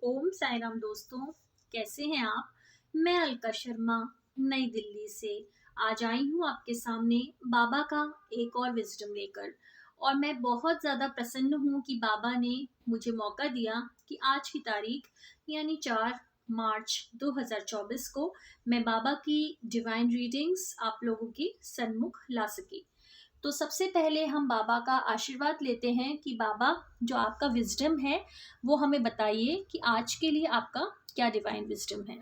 ओम साई राम दोस्तों, कैसे हैं आप। मैं अलका शर्मा नई दिल्ली से आज आई हूँ आपके सामने बाबा का एक और विजडम लेकर। और मैं बहुत ज़्यादा प्रसन्न हूँ कि बाबा ने मुझे मौका दिया कि आज की तारीख यानी 4 मार्च 2024 को मैं बाबा की डिवाइन रीडिंग्स आप लोगों के सन्मुख ला सकी। तो सबसे पहले हम बाबा का आशीर्वाद लेते हैं कि बाबा, जो आपका विजडम है वो हमें बताइए कि आज के लिए आपका क्या डिवाइन विजडम है।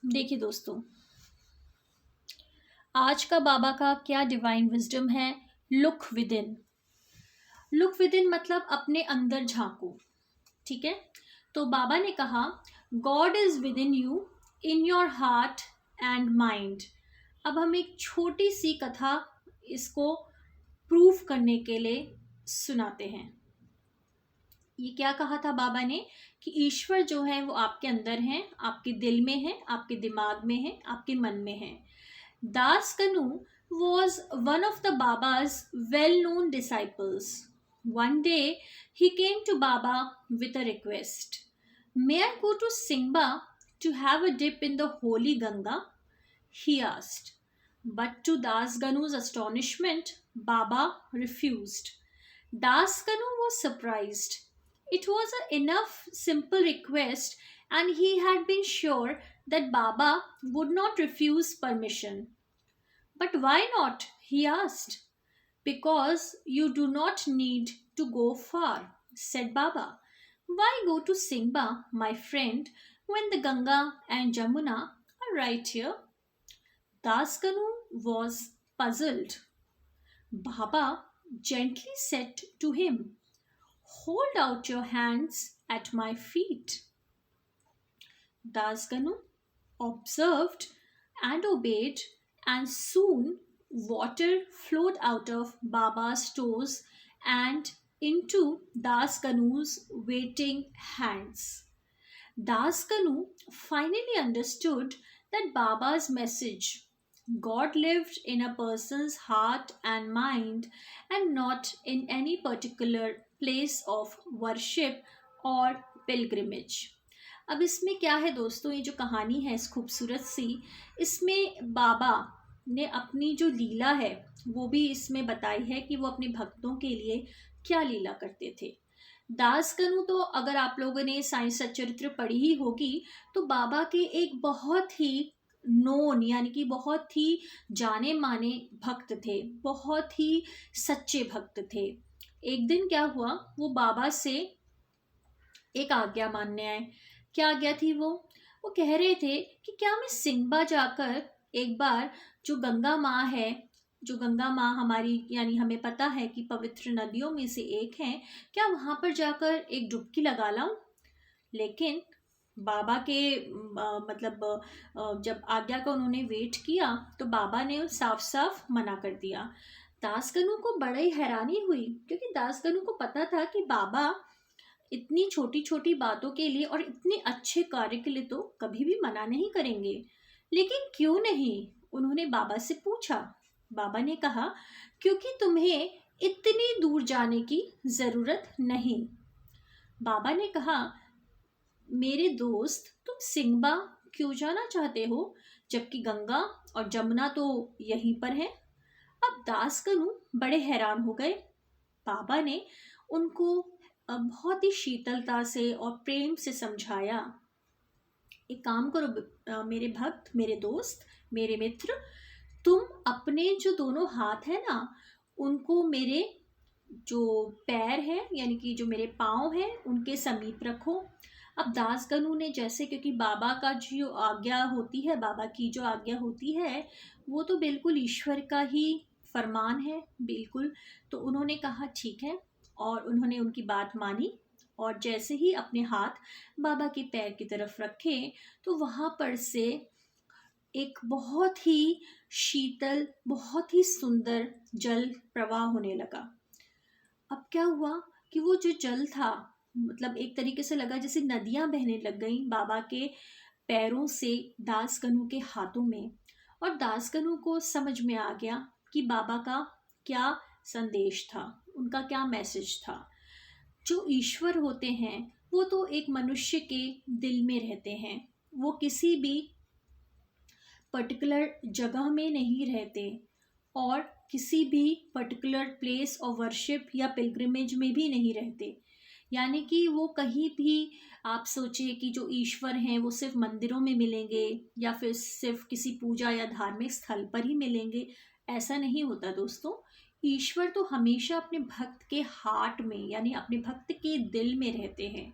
देखिए दोस्तों, आज का बाबा का क्या डिवाइन विजडम है। Look with in. Look with in मतलब अपने अंदर झांको। ठीक है। तो बाबा ने कहा, God is with in you, in your heart and mind. अब हम एक छोटी सी कथा इसको प्रूफ करने के लिए सुनाते हैं। ये क्या कहा था बाबा ने कि ईश्वर जो है वो आपके अंदर है, आपके दिल में है, आपके दिमाग में है, आपके मन में है। दास कनु was one of the Baba's well-known disciples. One day, he came to Baba with a request. May I go to Singba to have a dip in the holy Ganga? He asked. But to Das Ganu's astonishment, Baba refused. Das Ganu was surprised. It was an enough simple request, and he had been sure that Baba would not refuse permission. But why not? He asked. Because you do not need to go far, said Baba. Why go to Singba, my friend, when the Ganga and Jamuna are right here? Daskanu was puzzled. Baba gently said to him, hold out your hands at my feet. Dasganu observed and obeyed, and soon water flowed out of Baba's toes and into Dasganu's waiting hands. Daskanu finally understood that Baba's message, God lived in a person's heart and mind and not in any particular place of worship or pilgrimage. अब इसमें क्या है दोस्तों, ये जो कहानी है इस खूबसूरत सी, इसमें बाबा ने अपनी जो लीला है वो भी इसमें बताई है कि वो अपने भक्तों के लिए क्या लीला करते थे। दासकनु तो अगर आप लोगों ने साइंस सच्चरित्र पढ़ी ही होगी तो बाबा के एक बहुत ही नोन यानी कि बहुत ही जाने माने भक्त थे, बहुत ही सच्चे भक्त थे। एक दिन क्या हुआ, वो बाबा से एक आज्ञा मानने आए। क्या आज्ञा थी वो कह रहे थे कि क्या मैं सिंगबा जाकर एक बार जो गंगा माँ है, जो गंगा माँ हमारी यानी हमें पता है कि पवित्र नदियों में से एक है, क्या वहां पर जाकर एक डुबकी लगा लाऊं। लेकिन बाबा के जब आज्ञा का उन्होंने वेट किया तो बाबा ने साफ साफ मना कर दिया। दासगनु को बड़ी हैरानी हुई क्योंकि दासगनु को पता था कि बाबा इतनी छोटी छोटी बातों के लिए और इतने अच्छे कार्य के लिए तो कभी भी मना नहीं करेंगे। लेकिन क्यों नहीं, उन्होंने बाबा से पूछा। बाबा ने कहा, क्योंकि तुम्हें इतनी दूर जाने की जरूरत नहीं। बाबा ने कहा, मेरे दोस्त तुम सिंगबा क्यों जाना चाहते हो जबकि गंगा और जमुना तो यहीं पर है। अब दासकनु बड़े हैरान हो गए। बाबा ने उनको बहुत ही शीतलता से और प्रेम से समझाया, एक काम करो मेरे भक्त, मेरे दोस्त, मेरे मित्र, तुम अपने जो दोनों हाथ है ना उनको मेरे जो पैर है यानी कि जो मेरे पाँव हैं उनके समीप रखो। अब दासगनु ने जैसे, क्योंकि बाबा का जो आज्ञा होती है, बाबा की जो आज्ञा होती है वो तो बिल्कुल ईश्वर का ही फरमान है, बिल्कुल। तो उन्होंने कहा ठीक है और उन्होंने उनकी बात मानी और जैसे ही अपने हाथ बाबा के पैर की तरफ रखे तो वहाँ पर से एक बहुत ही शीतल, बहुत ही सुंदर जल प्रवाह होने लगा। अब क्या हुआ कि वो जो जल था मतलब एक तरीके से लगा जैसे नदियां बहने लग गई बाबा के पैरों से दासगनु के हाथों में। और दासगनु को समझ में आ गया कि बाबा का क्या संदेश था, उनका क्या मैसेज था। जो ईश्वर होते हैं वो तो एक मनुष्य के दिल में रहते हैं, वो किसी भी पर्टिकुलर जगह में नहीं रहते और किसी भी पर्टिकुलर प्लेस ऑफ वर्शिप या पिलग्रिमेज में भी नहीं रहते। यानी कि वो कहीं भी, आप सोचिए कि जो ईश्वर हैं वो सिर्फ मंदिरों में मिलेंगे या फिर सिर्फ किसी पूजा या धार्मिक स्थल पर ही मिलेंगे, ऐसा नहीं होता दोस्तों। ईश्वर तो हमेशा अपने भक्त के हार्ट में, यानी अपने भक्त के दिल में रहते हैं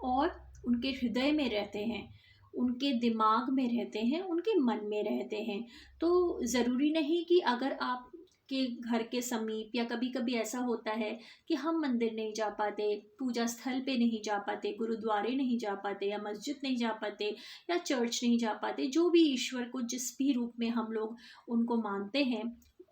और उनके हृदय में रहते हैं, उनके दिमाग में रहते हैं, उनके मन में रहते हैं। तो ज़रूरी नहीं कि अगर आप के घर के समीप, या कभी कभी ऐसा होता है कि हम मंदिर नहीं जा पाते, पूजा स्थल पे नहीं जा पाते, गुरुद्वारे नहीं जा पाते, या मस्जिद नहीं जा पाते, या चर्च नहीं जा पाते, जो भी ईश्वर को जिस भी रूप में हम लोग उनको मानते हैं,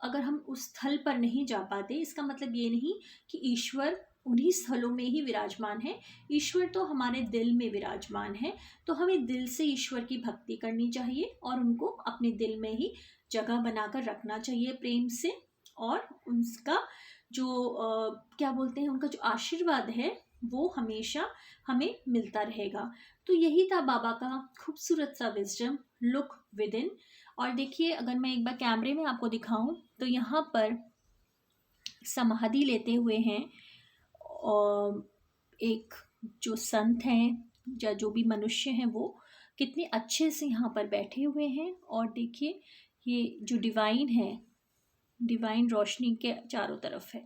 अगर हम उस स्थल पर नहीं जा पाते, इसका मतलब ये नहीं कि ईश्वर उन्हीं स्थलों में ही विराजमान है। ईश्वर तो हमारे दिल में विराजमान है। तो हमें दिल से ईश्वर की भक्ति करनी चाहिए और उनको अपने दिल में ही जगह बनाकर रखना चाहिए प्रेम से, और उनका जो क्या बोलते हैं, उनका जो आशीर्वाद है वो हमेशा हमें मिलता रहेगा। तो यही था बाबा का खूबसूरत सा विजडम, लुक विद इन। और देखिए, अगर मैं एक बार कैमरे में आपको दिखाऊं तो यहाँ पर समाधि लेते हुए हैं और एक जो संत हैं या जो भी मनुष्य हैं वो कितने अच्छे से यहाँ पर बैठे हुए हैं। और देखिए, ये जो डिवाइन है, डिवाइन रोशनी के चारों तरफ है।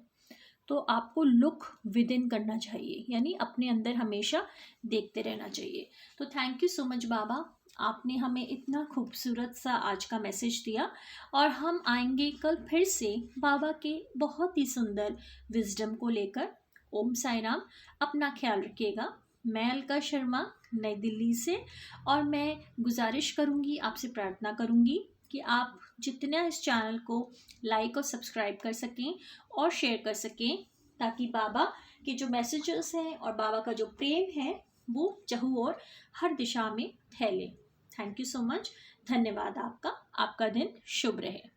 तो आपको लुक विद इन करना चाहिए, यानी अपने अंदर हमेशा देखते रहना चाहिए। तो थैंक यू सो मच बाबा, आपने हमें इतना खूबसूरत सा आज का मैसेज दिया। और हम आएंगे कल फिर से बाबा के बहुत ही सुंदर विजडम को लेकर। ओम साई राम। अपना ख्याल रखिएगा। मैं अलका शर्मा, नई दिल्ली से। और मैं गुजारिश करूँगी, आपसे प्रार्थना करूँगी कि आप जितना इस चैनल को लाइक और सब्सक्राइब कर सकें और शेयर कर सकें, ताकि बाबा के जो मैसेजेस हैं और बाबा का जो प्रेम है वो चहु और हर दिशा में फैले। Thank you so much. धन्यवाद आपका। आपका दिन शुभ रहे।